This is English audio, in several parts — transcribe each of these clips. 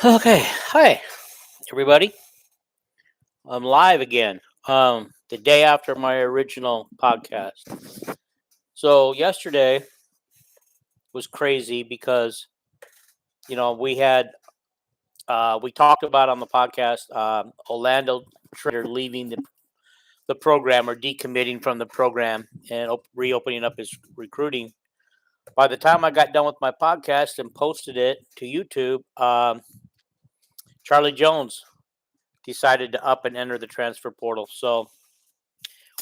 Okay, hi everybody. I'm live again. The day after my original podcast. So yesterday was crazy because we talked about on the podcast Olando Trader leaving the program or decommitting from the program and reopening up his recruiting. By the time I got done with my podcast and posted it to YouTube, Charlie Jones decided to up and enter the transfer portal. So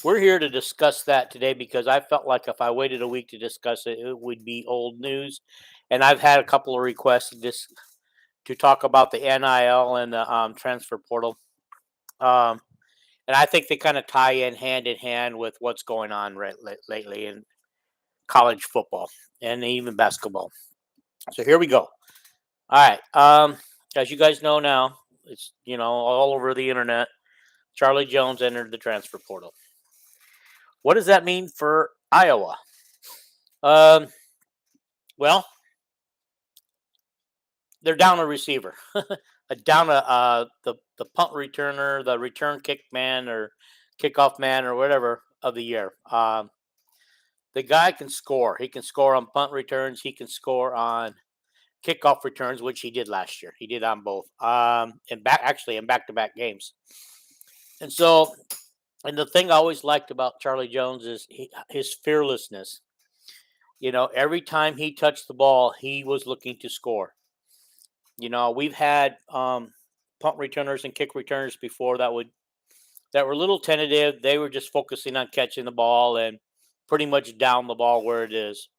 we're here to discuss that today because I felt like if I waited a week to discuss it, it would be old news. And I've had a couple of requests to talk about the NIL and the transfer portal. Um, and I think they kind of tie in hand with what's going on lately in college football and even basketball. So here we go. All right. As you guys know now, it's all over the internet. Charlie Jones entered the transfer portal. What does that mean for Iowa? Um, well, they're down a receiver, down the punt returner, the return kick man or kickoff man or whatever of the year. The guy can score. He can score on punt returns. He can score on kickoff returns, which he did last year. He did on both. And in back to back games. And so, and the thing I always liked about Charlie Jones is his fearlessness. Every time he touched the ball, he was looking to score. We've had punt returners and kick returners before that were a little tentative. They were just focusing on catching the ball and pretty much down the ball where it is,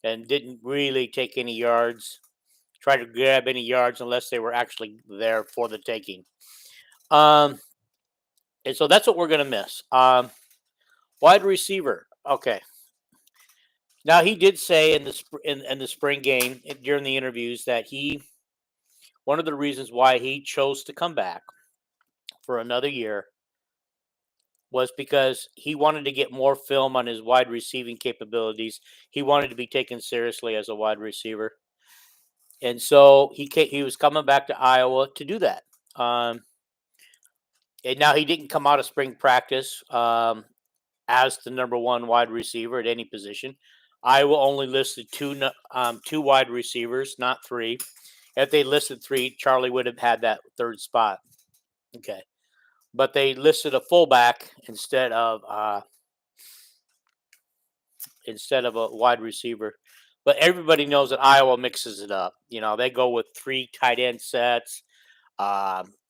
and didn't really take any yards, try to grab any yards unless they were actually there for the taking. Um, and so that's what we're gonna miss. Wide receiver. Okay. Now he did say in the spring game during the interviews that one of the reasons why he chose to come back for another year was because he wanted to get more film on his wide receiving capabilities. He wanted to be taken seriously as a wide receiver, and so he was coming back to Iowa to do that. Um, and now he didn't come out of spring practice as the number one wide receiver at any position. Iowa only listed two wide receivers, not three. If they listed three, Charlie would have had that third spot. Okay, but they listed a fullback instead of a wide receiver. But everybody knows that Iowa mixes it up. They go with three tight end sets,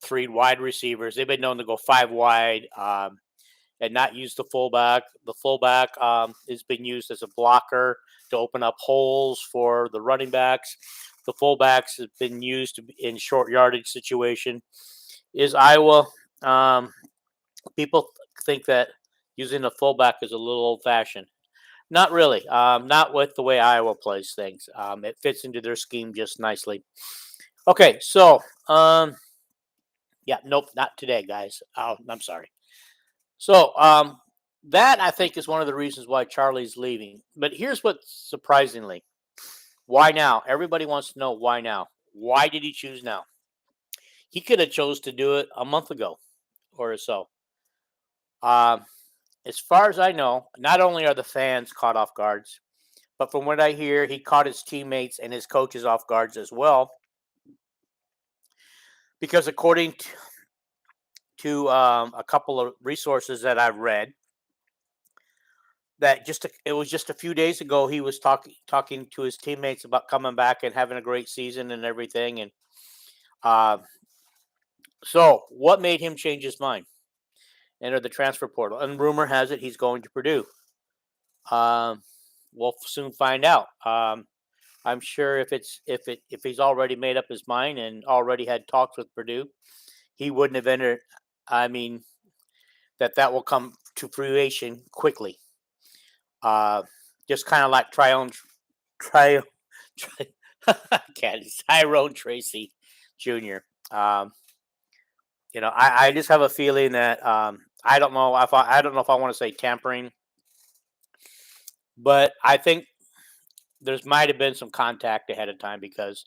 three wide receivers. They've been known to go five wide and not use the fullback. The fullback has been used as a blocker to open up holes for the running backs. The fullbacks have been used in short yardage situation. Is Iowa? Um, People think that using a fullback is a little old fashioned. Not really. Not with the way Iowa plays things. It fits into their scheme just nicely. Okay, so yeah, nope, not today, guys. Oh, I'm sorry. So that I think is one of the reasons why Charlie's leaving. But here's what surprisingly, why now? Everybody wants to know why now. Why did he choose now? He could have chose to do it a month ago or so. Um, as far as I know, not only are the fans caught off guards, but from what I hear, he caught his teammates and his coaches off guards as well. Because according to a couple of resources that I've read, that it was just a few days ago he was talking to his teammates about coming back and having a great season and everything. And uh, so, what made him change his mind? Enter the transfer portal, and rumor has it he's going to Purdue. We'll soon find out. I'm sure if he's already made up his mind and already had talks with Purdue, he wouldn't have entered. I mean, that will come to fruition quickly. Uh, just kind of like Try, Tyrone Tracy Jr. Um, I just have a feeling that I don't know if I don't know if I want to say tampering, but I think there's might have been some contact ahead of time because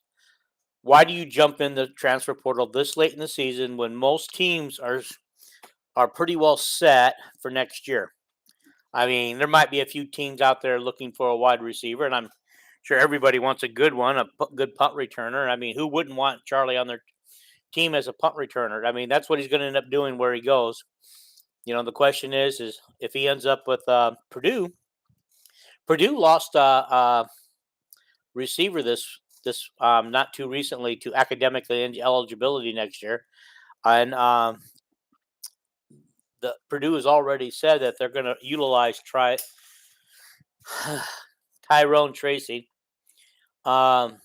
Why do you jump in the transfer portal this late in the season when most teams are pretty well set for next year? I mean, there might be a few teams out there looking for a wide receiver, and I'm sure everybody wants a good one, good punt returner. I mean, who wouldn't want Charlie on their team as a punt returner? I mean, that's what he's going to end up doing where he goes. The question is if he ends up with Purdue. Purdue lost receiver this not too recently to academically eligibility next year, and the Purdue has already said that they're going to utilize Tyrone Tracy. And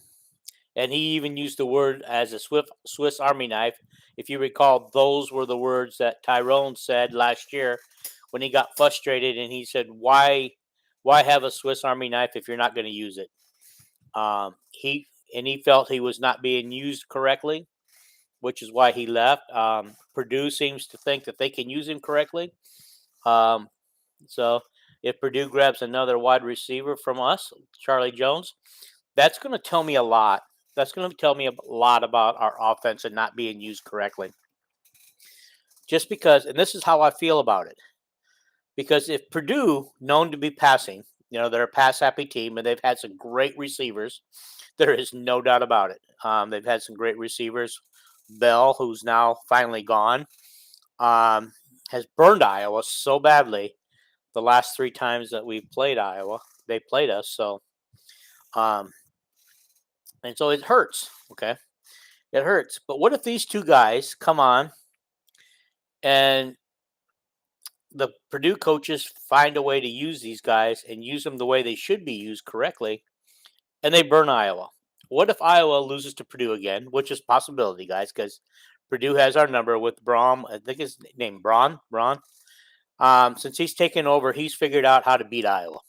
he even used the word as a Swiss Army knife. If you recall, those were the words that Tyrone said last year when he got frustrated, and he said, "Why have a Swiss Army knife if you're not going to use it?" He felt he was not being used correctly, which is why he left. Purdue seems to think that they can use him correctly. So if Purdue grabs another wide receiver from us, Charlie Jones, that's going to tell me a lot. That's going to tell me a lot about our offense and not being used correctly. Just because, and this is how I feel about it. Because if Purdue, known to be passing, they're a pass-happy team, and they've had some great receivers. There is no doubt about it. They've had some great receivers. Bell, who's now finally gone, has burned Iowa so badly the last 3 times that we've played Iowa. They played us, so and so it hurts. Okay, it hurts. But what if these two guys come on and the Purdue coaches find a way to use these guys and use them the way they should be used correctly, and they burn Iowa? What if Iowa loses to Purdue again, which is a possibility, guys, because Purdue has our number with Braun. I think his name Braun. Since he's taken over, he's figured out how to beat Iowa.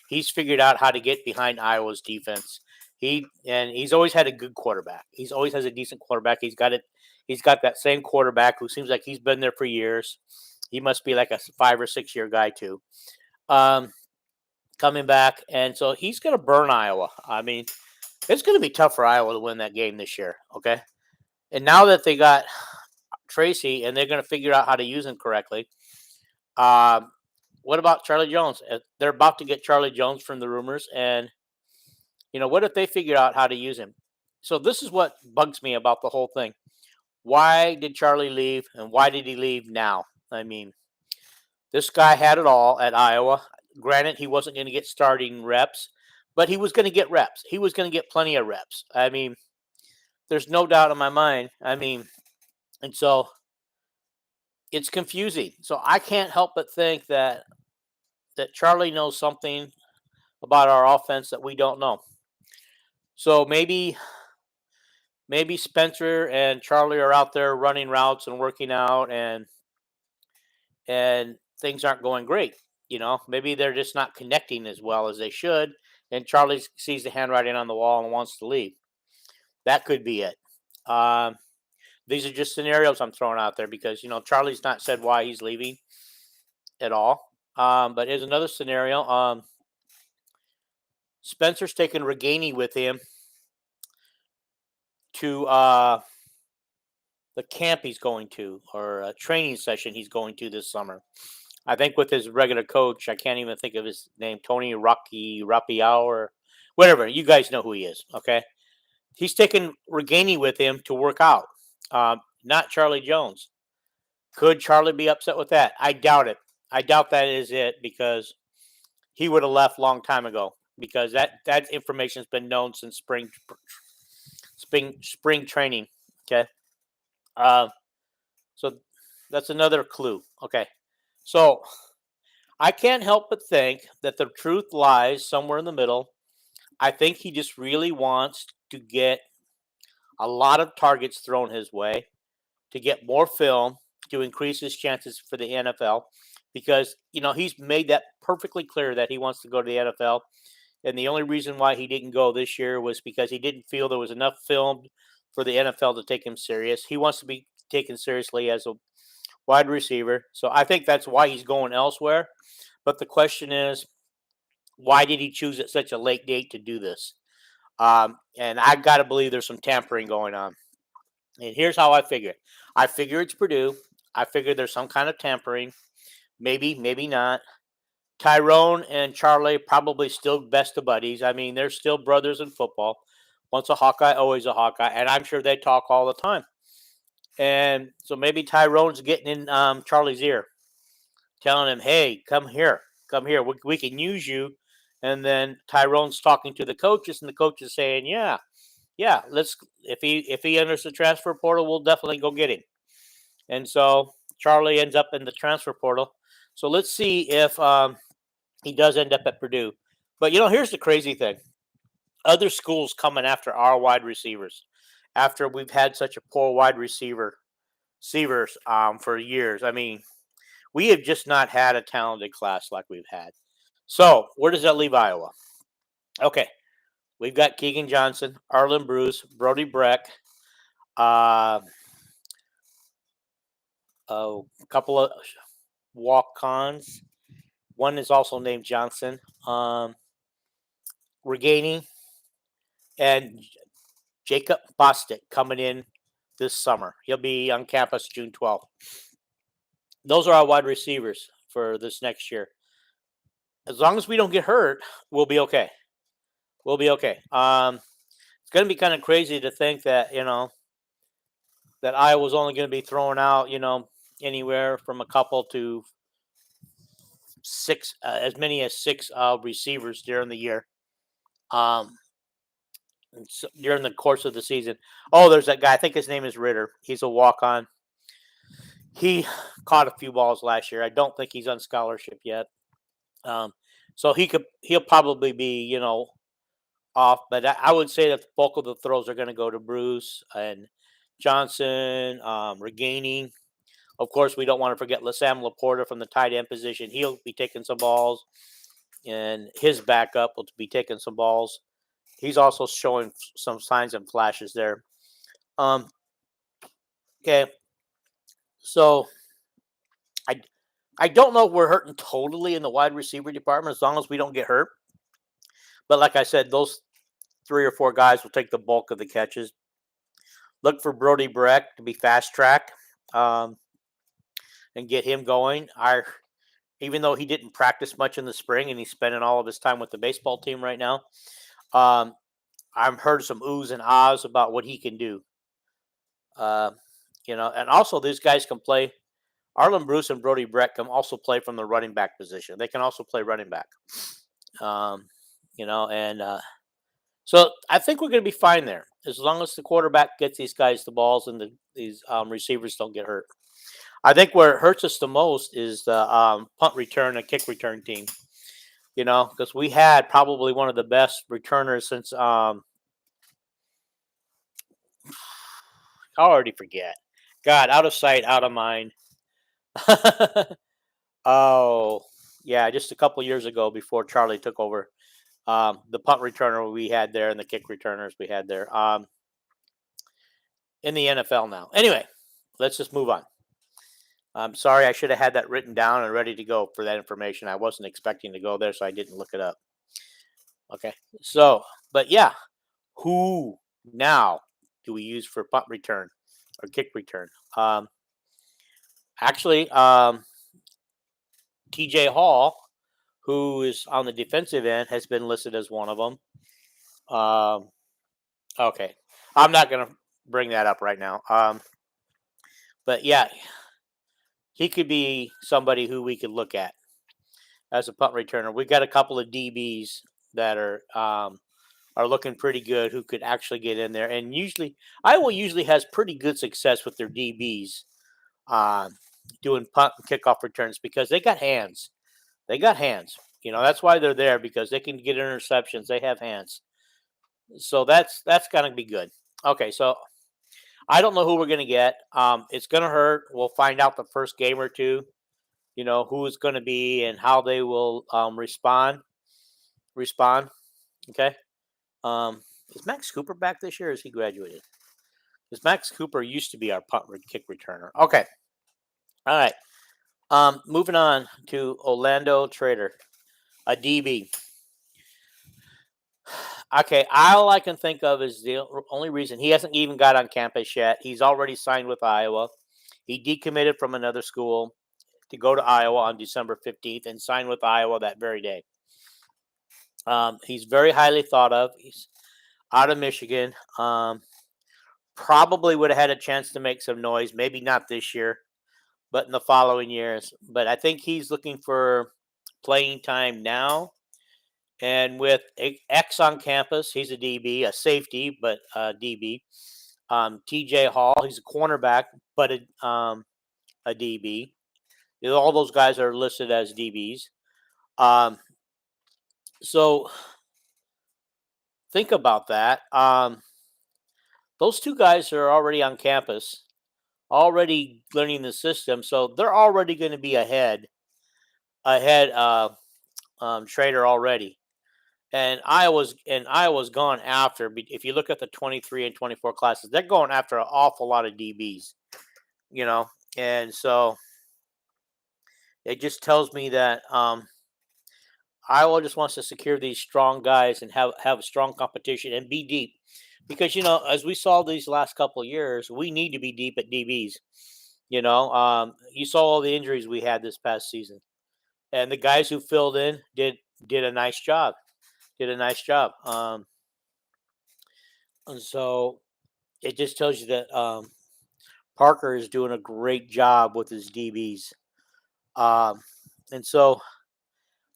He's figured out how to get behind Iowa's defense. He's always had a good quarterback. He's always has a decent quarterback. He's got it. He's got that same quarterback who seems like he's been there for years. He must be like a 5 or 6 year guy too. Coming back, and so he's going to burn Iowa. I mean, it's going to be tough for Iowa to win that game this year. Okay, and now that they got Tracy and they're going to figure out how to use him correctly. What about Charlie Jones? They're about to get Charlie Jones from the rumors, and what if they figure out how to use him? So this is what bugs me about the whole thing. Why did Charlie leave, and why did he leave now? I mean, this guy had it all at Iowa. Granted, he wasn't going to get starting reps, but he was going to get reps. He was going to get plenty of reps. I mean, there's no doubt in my mind. I mean, and so it's confusing. So I can't help but think that Charlie knows something about our offense that we don't know. So maybe Spencer and Charlie are out there running routes and working out, and things aren't going great. Maybe they're just not connecting as well as they should, and Charlie sees the handwriting on the wall and wants to leave. That could be it. These are just scenarios I'm throwing out there because Charlie's not said why he's leaving at all. But here's another scenario. Spencer's taking Reganey with him to the camp he's going to, or a training session he's going to this summer. I think with his regular coach, I can't even think of his name, Tony Rapiao or whatever. You guys know who he is, okay? He's taking Reganey with him to work out, not Charlie Jones. Could Charlie be upset with that? I doubt it. I doubt that is it because he would have left a long time ago because that information has been known since spring training. Okay, so that's another clue. Okay, so I can't help but think that the truth lies somewhere in the middle. I think he just really wants to get a lot of targets thrown his way to get more film to increase his chances for the NFL because he's made that perfectly clear that he wants to go to the NFL. And the only reason why he didn't go this year was because he didn't feel there was enough film for the NFL to take him serious. He wants to be taken seriously as a wide receiver. So I think that's why he's going elsewhere. But the question is, why did he choose at such a late date to do this? And I got to believe there's some tampering going on. And here's how I figure it. I figure it's Purdue. I figure there's some kind of tampering. Maybe, maybe not. Tyrone and Charlie probably still best of buddies. I mean, they're still brothers in football. Once a Hawkeye, always a Hawkeye. And I'm sure they talk all the time. And so maybe Tyrone's getting in Charlie's ear, telling him, hey, come here. Come here. We can use you. And then Tyrone's talking to the coaches, and the coach is saying, yeah, let's if he enters the transfer portal, we'll definitely go get him. And so Charlie ends up in the transfer portal. So let's see if he does end up at Purdue. But here's the crazy thing: other schools coming after our wide receivers after we've had such a poor receivers for years. I mean, we have just not had a talented class like we've had. So where does that leave Iowa? Okay, we've got Keegan Johnson, Arlen Bruce, Brody Breck, a couple of walk-ons. One is also named Johnson. Regaining and Jacob Bostic coming in this summer. He'll be on campus June 12th. Those are our wide receivers for this next year. As long as we don't get hurt, we'll be okay. We'll be okay. It's going to be kind of crazy to think that, that Iowa's only going to be throwing out, anywhere from a couple to six, as many as six receivers during the year. During the course of the season. Oh, there's that guy. I think his name is Ritter. He's a walk-on. He caught a few balls last year. I don't think he's on scholarship yet. So he'll probably be, off. But I would say that the bulk of the throws are going to go to Bruce and Johnson, regaining. Of course, we don't want to forget Sam Laporta from the tight end position. He'll be taking some balls, and his backup will be taking some balls. He's also showing some signs and flashes there. Okay, so I don't know if we're hurting totally in the wide receiver department as long as we don't get hurt. But like I said, those 3 or 4 guys will take the bulk of the catches. Look for Brody Breck to be fast track and get him going. Even though he didn't practice much in the spring and he's spending all of his time with the baseball team right now, I've heard some oohs and ahs about what he can do. And also these guys can play. Arlen Bruce and Brody Breck can also play from the running back position. They can also play running back. So I think we're going to be fine there as long as the quarterback gets these guys the balls and these receivers don't get hurt. I think where it hurts us the most is the punt return and kick return team. Because we had probably one of the best returners since I already forget. God, out of sight, out of mind. Oh, yeah, just a couple years ago before Charlie took over, the punt returner we had there and the kick returners we had there in the NFL now. Anyway, let's just move on. I'm sorry, I should have had that written down and ready to go for that information. I wasn't expecting to go there, so I didn't look it up. Okay, so, but yeah, who now do we use for punt return or kick return? Actually, TJ Hall, who is on the defensive end, has been listed as one of them. Okay, I'm not going to bring that up right now. But yeah, he could be somebody who we could look at as a punt returner. We got a couple of DBs that are looking pretty good who could actually get in there. And Iowa usually has pretty good success with their DBs doing punt and kickoff returns because they got hands. They got hands. That's why they're there, because they can get interceptions. They have hands. So that's going to be good. Okay, so I don't know who we're going to get. It's going to hurt. We'll find out the first game or two, who it's going to be and how they will respond. Okay. Is Max Cooper back this year or is he graduated? Because Max Cooper used to be our punt kick returner. Okay. All right. Moving on to Olando Trader, a DB. Okay, all I can think of is the only reason he hasn't even got on campus yet. He's already signed with Iowa. He decommitted from another school to go to Iowa on December 15th and signed with Iowa that very day. He's very highly thought of. He's out of Michigan. Probably would have had a chance to make some noise. Maybe not this year, but in the following years. But I think he's looking for playing time now. And with X on campus, he's a DB, a safety, but a DB. TJ Hall, he's a cornerback, but a DB. All those guys are listed as DBs. Um, so think about that. Those two guys are already on campus, already learning the system, so they're already going to be ahead Trader already. And Iowa's gone after. If you look at the 23 and 24 classes, they're going after an awful lot of DBs. You know, and so it just tells me that Iowa just wants to secure these strong guys and have strong competition and be deep. Because as we saw these last couple of years, we need to be deep at DBs. You saw all the injuries we had this past season, and the guys who filled in did a nice job. Did a nice job. And so it just tells you that Parker is doing a great job with his DBs. And so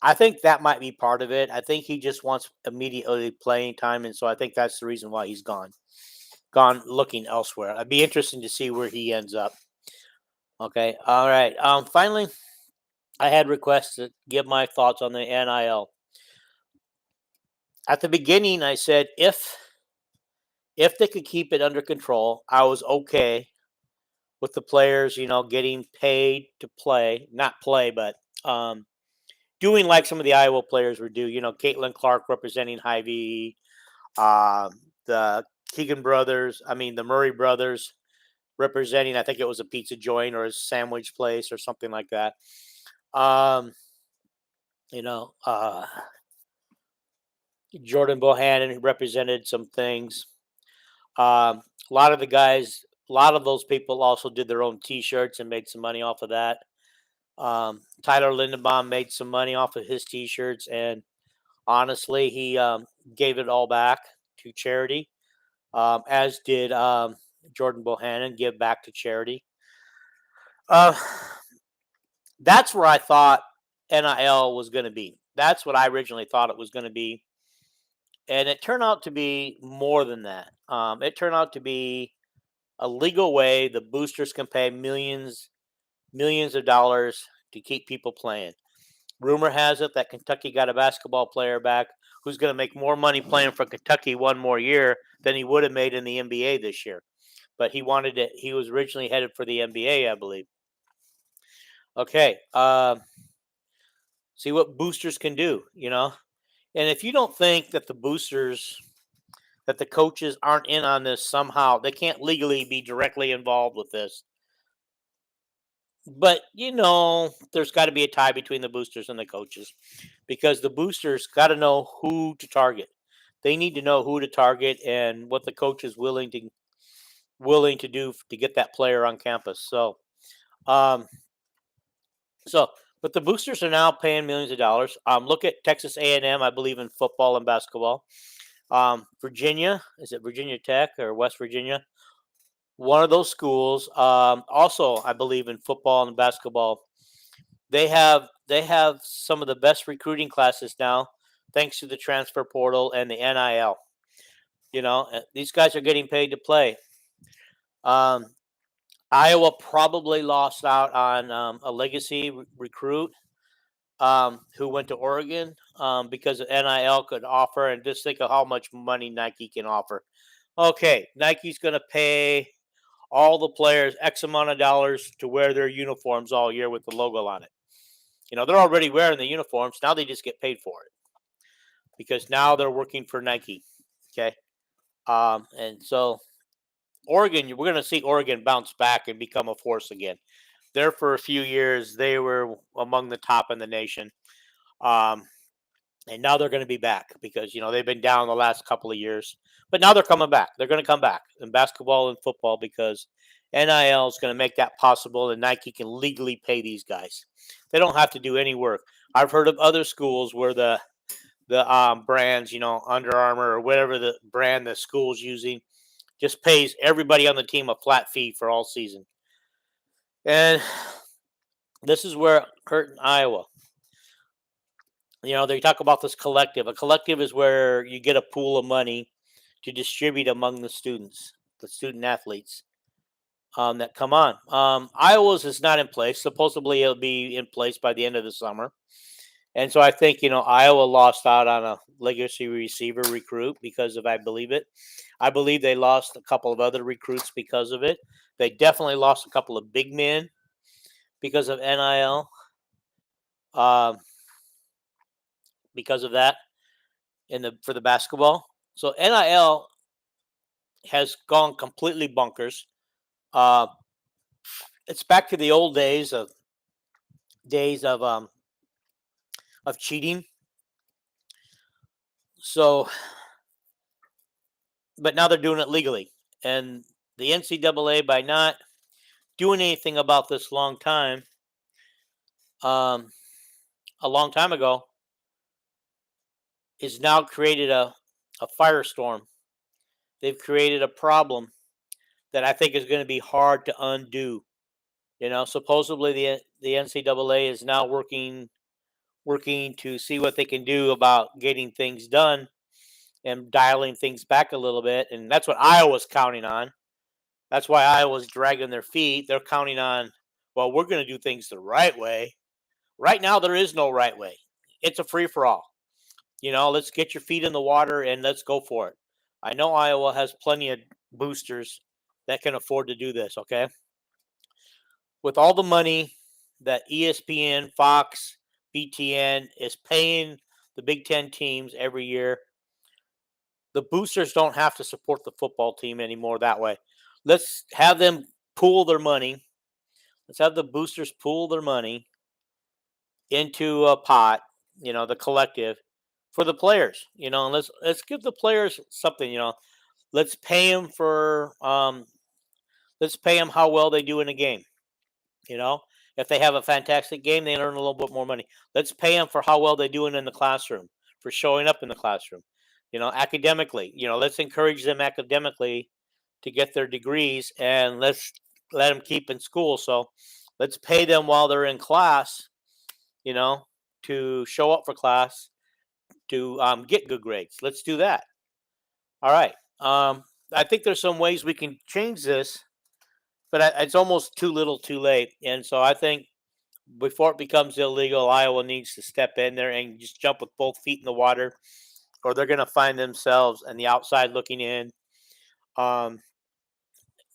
I think that might be part of it. I think he just wants immediately playing time, and so I think that's the reason why he's gone looking elsewhere. I'd be interesting to see where he ends up. Okay, all right. Finally, I had requests to give my thoughts on the NIL. At the beginning, I said if they could keep it under control, I was okay with the players, getting paid to play, not play, but doing like some of the Iowa players would do. Caitlin Clark representing Hy-Vee, the Keegan brothers, the Murray brothers representing, I think it was a pizza joint or a sandwich place or something like that. You know, Jordan Bohannon represented some things. A lot of the guys, a lot of those people also did their own T-shirts and made some money off of that. Tyler Lindenbaum made some money off of his T-shirts, and honestly, he gave it all back to charity, as did Jordan Bohannon give back to charity. That's where I thought NIL was going to be. That's what I originally thought it was going to be. And it turned out to be more than that. It turned out to be a legal way the boosters can pay millions of dollars to keep people playing. Rumor has it that Kentucky got a basketball player back who's going to make more money playing for Kentucky one more year than he would have made in the NBA this year. But he wanted it. He was originally headed for the NBA, I believe. Okay. See what boosters can do, And if you don't think that that the coaches aren't in on this somehow, they can't legally be directly involved with this. But there's got to be a tie between the boosters and the coaches, because the boosters got to know who to target. They need to know who to target and what the coach is willing to do to get that player on campus. Um, but the boosters are now paying millions of dollars. Look at Texas A&M. I believe in football and basketball. Virginia, is it Virginia Tech or West Virginia? One of those schools. Also, I believe in football and basketball. They have some of the best recruiting classes now, thanks to the transfer portal and the NIL. These guys are getting paid to play. Iowa probably lost out on a legacy recruit who went to Oregon because NIL could offer, and just think of how much money Nike can offer. Okay, Nike's going to pay all the players X amount of dollars to wear their uniforms all year with the logo on it. They're already wearing the uniforms. Now they just get paid for it because now they're working for Nike. Okay. And so Oregon, we're going to see Oregon bounce back and become a force again. There for a few years, they were among the top in the nation. And now they're going to be back because they've been down the last couple of years, but now they're coming back. They're going to come back in basketball and football because NIL is going to make that possible, and Nike can legally pay these guys. They don't have to do any work. I've heard of other schools where the brands, Under Armour or whatever the brand the school's using, just pays everybody on the team a flat fee for all season. And this is where hurt in Iowa. They talk about this collective. A collective is where you get a pool of money to distribute among the students, the student athletes that come on. Iowa's is not in place. Supposedly, it'll be in place by the end of the summer. And so I think, Iowa lost out on a legacy receiver recruit because of, I believe it. I believe they lost a couple of other recruits because of it. They definitely lost a couple of big men because of NIL. Because of that for the basketball. So NIL has gone completely bonkers. It's back to the old days of cheating. So, but now they're doing it legally, and the NCAA, by not doing anything about this a long time ago, is now created a firestorm. They've created a problem that I think is going to be hard to undo. Supposedly the NCAA is now working to see what they can do about getting things done and dialing things back a little bit, and that's what Iowa's counting on. That's why Iowa's dragging their feet. They're counting on, well, we're going to do things the right way. Right now, there is no right way. It's a free for all. Let's get your feet in the water and let's go for it. I know Iowa has plenty of boosters that can afford to do this. Okay. With all the money that ESPN, Fox, BTN is paying the Big Ten teams every year, the boosters don't have to support the football team anymore that way. Let's have them pool their money. Let's have the boosters pool their money into a pot, the collective for the players, and let's give the players something, let's pay them for let's pay them how well they do in a game. If they have a fantastic game, they earn a little bit more money. Let's pay them for how well they do in the classroom, for showing up in the classroom. Academically, let's encourage them academically to get their degrees, and let's let them keep in school. So let's pay them while they're in class, to show up for class, to get good grades. Let's do that. All right. I think there's some ways we can change this, but it's almost too little too late. And so I think before it becomes illegal, Iowa needs to step in there and just jump with both feet in the water, or they're going to find themselves on the outside looking in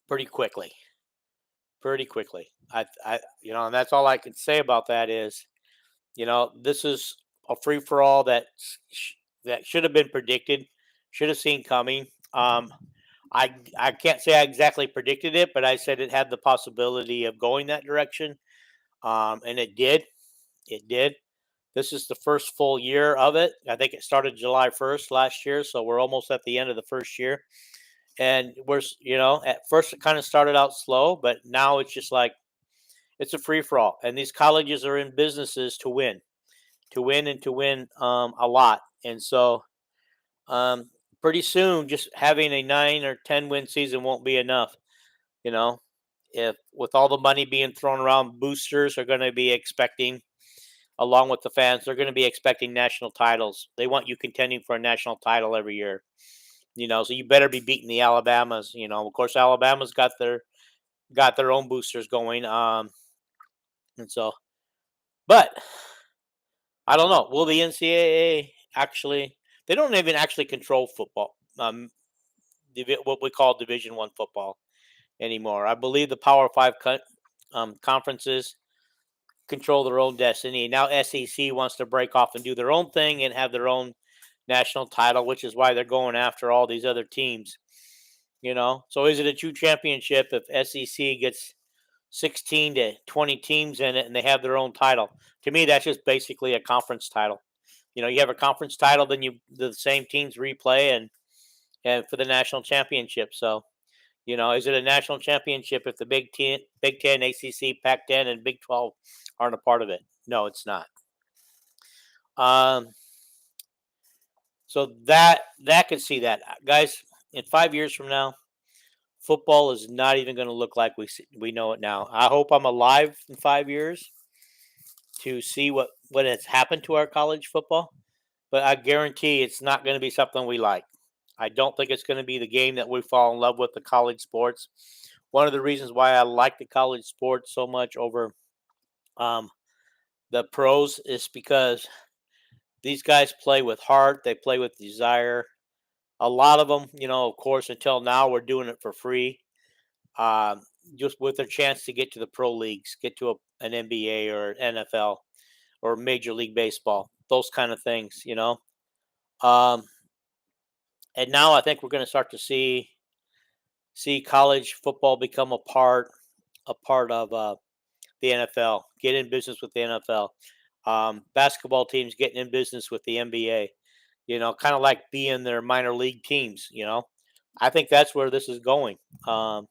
pretty quickly. Pretty quickly. And that's all I can say about that is, this is a free for all that should have been predicted, should have seen coming. I can't say I exactly predicted it, but I said it had the possibility of going that direction, and it did. It did. This is the first full year of it. I think it started July 1st last year, so we're almost at the end of the first year. And we're, at first it kind of started out slow, but now it's just like it's a free for all. And these colleges are in businesses to win and to win a lot. And so pretty soon, just having a 9 or 10 win season won't be enough. If with all the money being thrown around, boosters are going to be expecting, along with the fans, they're going to be expecting national titles. They want you contending for a national title every year. So you better be beating the Alabamas. Of course, Alabama's got their own boosters going. And so, but I don't know. Will the NCAA actually? They don't even actually control football. What we call Division I football anymore. I believe the Power 5 conferences control their own destiny. Now SEC wants to break off and do their own thing and have their own national title, which is why they're going after all these other teams. So is it a true championship if SEC gets 16 to 20 teams in it and they have their own title? To me, that's just basically a conference title. You have a conference title, then the same teams replay and for the national championship. So, is it a national championship if the Big Ten, ACC, Pac-10, and Big 12 aren't a part of it? No, it's not. Um, so that could see that, guys. In 5 years from now, football is not even going to look like we know it now. I hope I'm alive in 5 years to see what has happened to our college football, but I guarantee it's not going to be something we like. I don't think it's going to be the game that we fall in love with, the college sports. One of the reasons why I like the college sports so much over um, the pros is because these guys play with heart, they play with desire. A lot of them, of course, until now, we're doing it for free, um, just with a chance to get to the pro leagues, get to an NBA or an NFL or Major League Baseball, those kind of things. Um, and now I think we're going to start to see college football become a part of the NFL, get in business with the NFL. Basketball teams getting in business with the NBA. Kind of like being their minor league teams. I think that's where this is going. And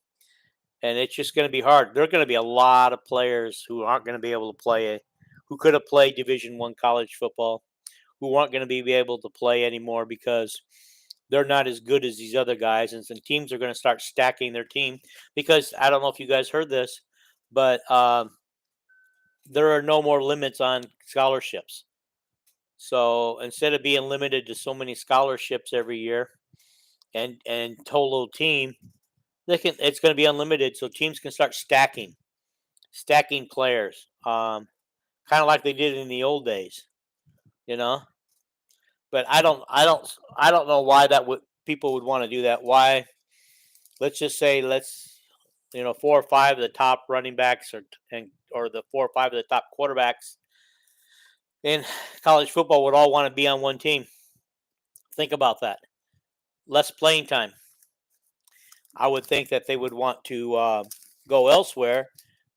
it's just going to be hard. There are going to be a lot of players who aren't going to be able to play it, who could have played Division I college football, who aren't going to be able to play anymore because they're not as good as these other guys, and some teams are going to start stacking their team because I don't know if you guys heard this, but there are no more limits on scholarships. So instead of being limited to so many scholarships every year and total team, it's going to be unlimited. So teams can start stacking players, kind of like they did in the old days, you know. But I don't know why that would people would want to do that. Why? Let's just say 4 or 5 of the top running backs or the 4 or 5 of the top quarterbacks in college football would all want to be on one team. Think about that. Less playing time. I would think that they would want to go elsewhere,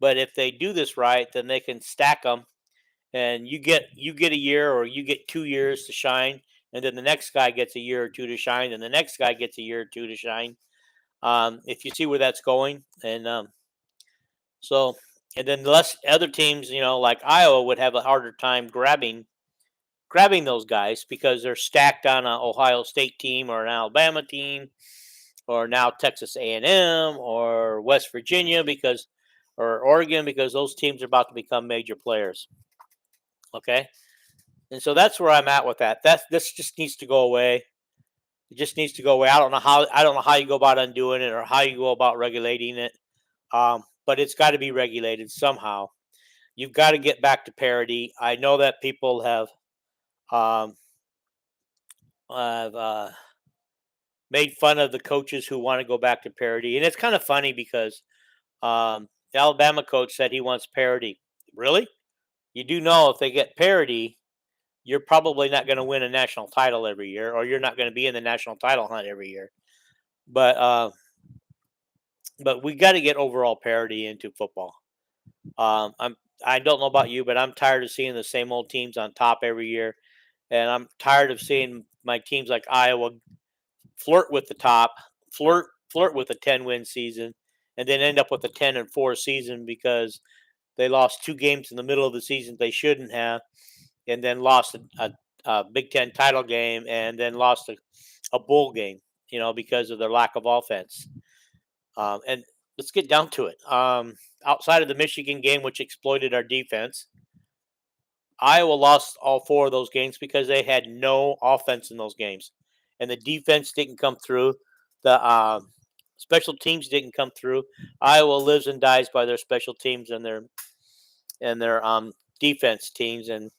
but if they do this right, then they can stack them, and you get a year or you get 2 years to shine, and then the next guy gets a year or two to shine, and the next guy gets a year or two to shine. If you see where that's going, and so, and then less other teams, like Iowa, would have a harder time grabbing those guys because they're stacked on an Ohio State team or an Alabama team or now Texas A&M or West Virginia or Oregon because those teams are about to become major players. Okay, and so that's where I'm at with that. This just needs to go away. It just needs to go away. I don't know how you go about undoing it or how you go about regulating it. But it's got to be regulated somehow. You've got to get back to parity. I know that people um, have made fun of the coaches who want to go back to parity, and it's kind of funny because the Alabama coach said he wants parity. Really? You do know if they get parity, you're probably not going to win a national title every year, or you're not going to be in the national title hunt every year. But we got to get overall parity into football. I don't know about you, but I'm tired of seeing the same old teams on top every year, and I'm tired of seeing my teams like Iowa flirt with the top, flirt with a 10-win season, and then end up with a 10-4 season because they lost 2 games in the middle of the season they shouldn't have, and then lost a Big Ten title game, and then lost a bowl game, because of their lack of offense. And let's get down to it. Outside of the Michigan game, which exploited our defense, Iowa lost all 4 of those games because they had no offense in those games, and the defense didn't come through. The special teams didn't come through. Iowa lives and dies by their special teams and their defense teams, and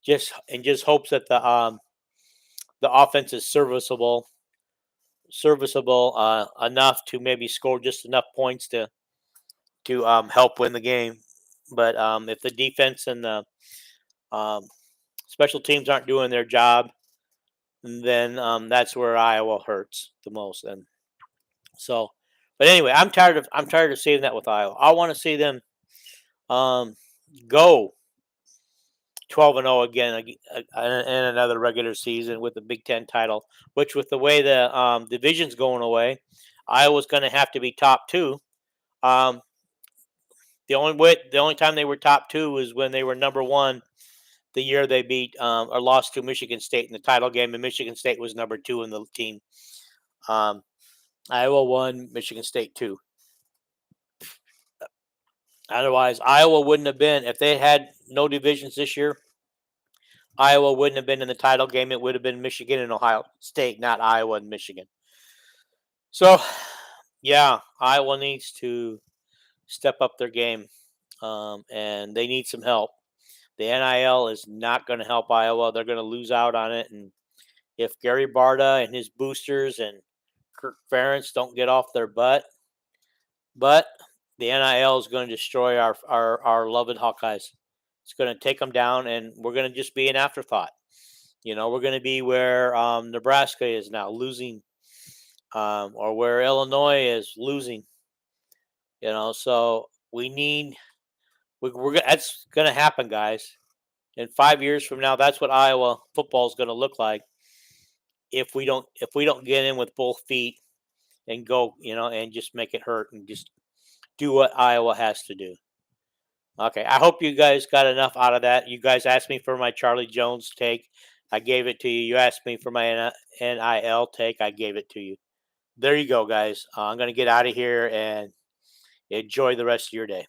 just hopes that the offense is serviceable enough to maybe score just enough points to help win the game. But if the defense and the um, special teams aren't doing their job, then that's where Iowa hurts the most. And so, but anyway, I'm tired of seeing that with Iowa. I want to see them um, go 12-0 again in another regular season with the Big Ten title. Which, with the way the division's going away, Iowa's going to have to be top two. Um, the only time they were top two was when they were number one the year they beat or lost to Michigan State in the title game, and Michigan State was number two in the team. Iowa won, Michigan State two. Otherwise, Iowa wouldn't have been, if they had no divisions this year, Iowa wouldn't have been in the title game. It would have been Michigan and Ohio State, not Iowa and Michigan. So, yeah, Iowa needs to step up their game, and they need some help. The NIL is not going to help Iowa. They're going to lose out on it. And if Gary Barta and his boosters and Kirk Ferentz don't get off their butt, but the NIL is going to destroy our loved Hawkeyes. It's going to take them down, and we're going to just be an afterthought. We're going to be where Nebraska is now losing, or where Illinois is losing. So we need. That's going to happen, guys. In 5 years from now, that's what Iowa football is going to look like. If we don't get in with both feet and go, and just make it hurt and just do what Iowa has to do. Okay, I hope you guys got enough out of that. You guys asked me for my Charlie Jones take. I gave it to you. You asked me for my NIL take. I gave it to you. There you go, guys. I'm going to get out of here and enjoy the rest of your day.